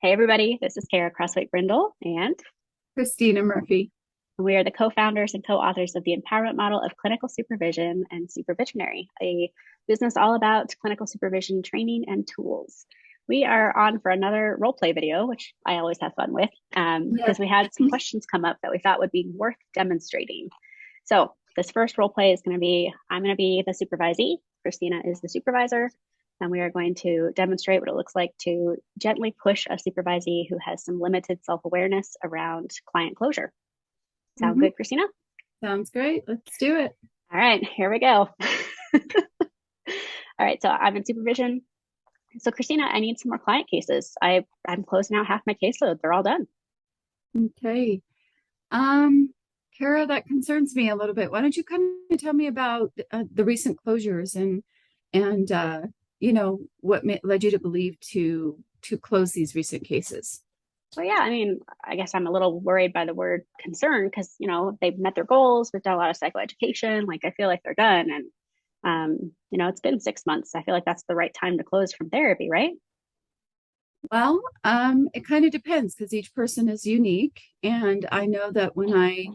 Hey everybody, this is Khara Crossway Brindle, and Christina Murphy. we are the co-founders and co-authors of the empowerment model of clinical supervision and supervisionary, a business all about clinical supervision training and tools. We are on for another role play video, which I always have fun with, Yes. because we had some questions come up that we thought would be worth demonstrating. So this first role play is going to be, I'm going to be the supervisee, Christina is the supervisor, and we are going to demonstrate what it looks like to gently push a supervisee who has some limited self-awareness around client closure. Sound hmm good, Christina? Sounds great. Let's do it. All right, here we go. All right, so I'm in supervision. So Christina, I need some more client cases. I'm closing out half my caseload. They're all done. Okay. Kara, that concerns me a little bit. Why don't you kind of tell me about the recent closures and what led you to believe to close these recent cases? So yeah, I mean, I guess I'm a little worried by the word concern because they've met their goals. We've done a lot of psychoeducation. Like I feel like they're done, and it's been 6 months. I feel like that's the right time to close from therapy, right? Well, it kind of depends because each person is unique. And I know that when I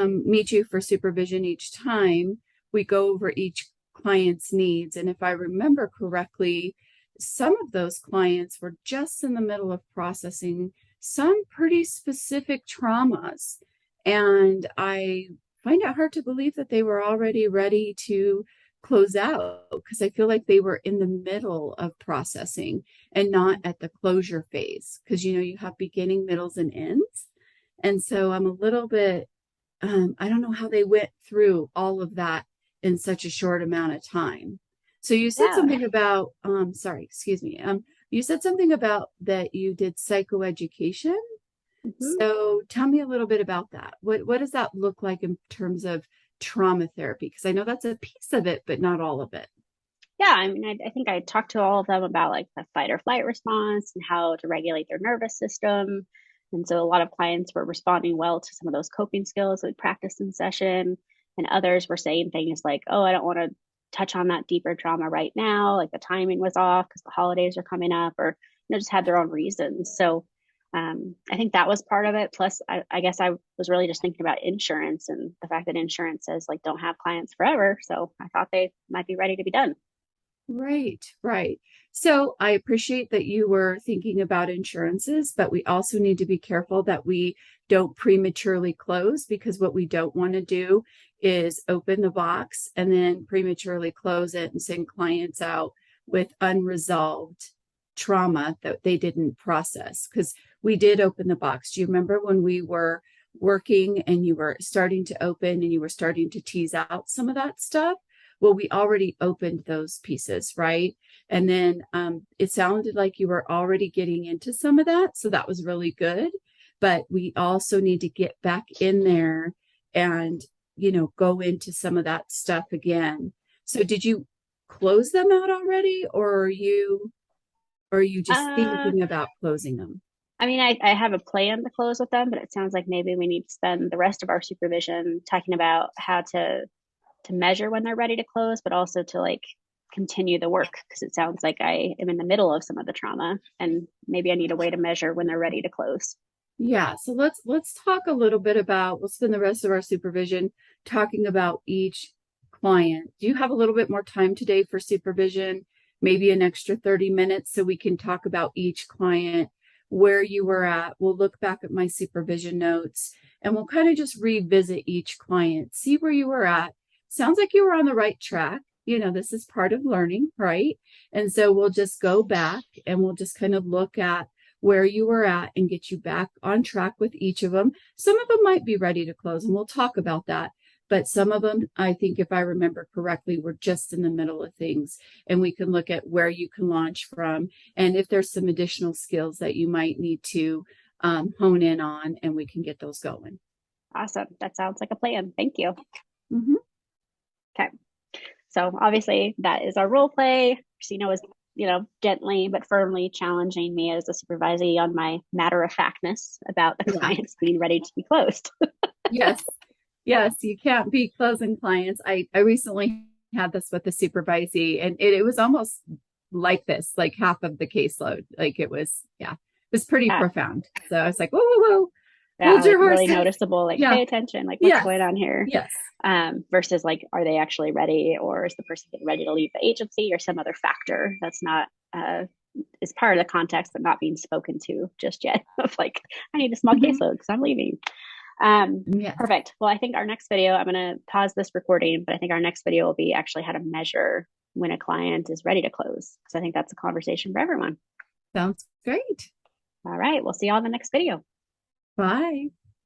meet you for supervision each time, we go over each client's needs. And if I remember correctly, some of those clients were just in the middle of processing some pretty specific traumas. And I find it hard to believe that they were already ready to close out because I feel like they were in the middle of processing and not at the closure phase because you have beginning, middles, and ends. And so I'm a little bit, I don't know how they went through all of that in such a short amount of time. So you said Yeah. something about, sorry, excuse me. You said something about that you did psychoeducation. Mhm. So tell me a little bit about that. What does that look like in terms of trauma therapy? Because I know that's a piece of it, but not all of it. Yeah, I mean, I think I talked to all of them about like the fight or flight response and how to regulate their nervous system. And so a lot of clients were responding well to some of those coping skills that we practiced in session. And others were saying things like, oh, I don't want to touch on that deeper trauma right now. Like the timing was off because the holidays are coming up, or just had their own reasons. So I think that was part of it. Plus, I guess I was really just thinking about insurance and the fact that insurance says like don't have clients forever. So I thought they might be ready to be done. Right, right. So I appreciate that you were thinking about insurances, but we also need to be careful that we don't prematurely close because what we don't want to do is open the box and then prematurely close it and send clients out with unresolved trauma that they didn't process. Because we did open the box. Do you remember when we were working and you were starting to open and you were starting to tease out some of that stuff? Well, we already opened those pieces, right? And then it sounded like you were already getting into some of that. So that was really good. But we also need to get back in there and, go into some of that stuff again. So did you close them out already or are you just Uh, thinking about closing them? I mean, I have a plan to close with them, but it sounds like maybe we need to spend the rest of our supervision talking about how to measure when they're ready to close, but also to like continue the work because it sounds like I am in the middle of some of the trauma and maybe I need a way to measure when they're ready to close. Yeah, so let's talk a little bit about we'll spend the rest of our supervision talking about each client. Do you have a little bit more time today for supervision? Maybe an extra 30 minutes so we can talk about each client, where you were at. We'll look back at my supervision notes and we'll kind of just revisit each client, see where you were at. Sounds like you were on the right track. This is part of learning, right? And so we'll just go back and we'll just kind of look at where you were at and get you back on track with each of them. Some of them might be ready to close, and we'll talk about that. But some of them, I think, if I remember correctly, were just in the middle of things. And we can look at where you can launch from and if there's some additional skills that you might need to hone in on, and we can get those going. Awesome. That sounds like a plan. Thank you. Mm-hmm. Okay. So obviously that is our role play. Christina was, gently but firmly challenging me as a supervisee on my matter of factness about the Yeah. clients being ready to be closed. Yes. Yes. You can't be closing clients. I recently had this with the supervisee, and it was almost like this, like half of the caseload. Like it was, yeah, was pretty Yeah. profound. So I was like, whoa, whoa, whoa, Yeah, hold like your really horses. noticeable, like Yeah. pay attention, like what's Yes. going on here. Yes. Versus like, are they actually ready, or is the person getting ready to leave the agency, or some other factor that's not is part of the context but not being spoken to just yet of like, I need a small Mhm. caseload because I'm leaving. Yes. Perfect. Well, I think our next video, I'm going to pause this recording, but I think our next video will be actually how to measure when a client is ready to close, because I think that's a conversation for everyone. Sounds great. All right, we'll see you all in the next video. Bye.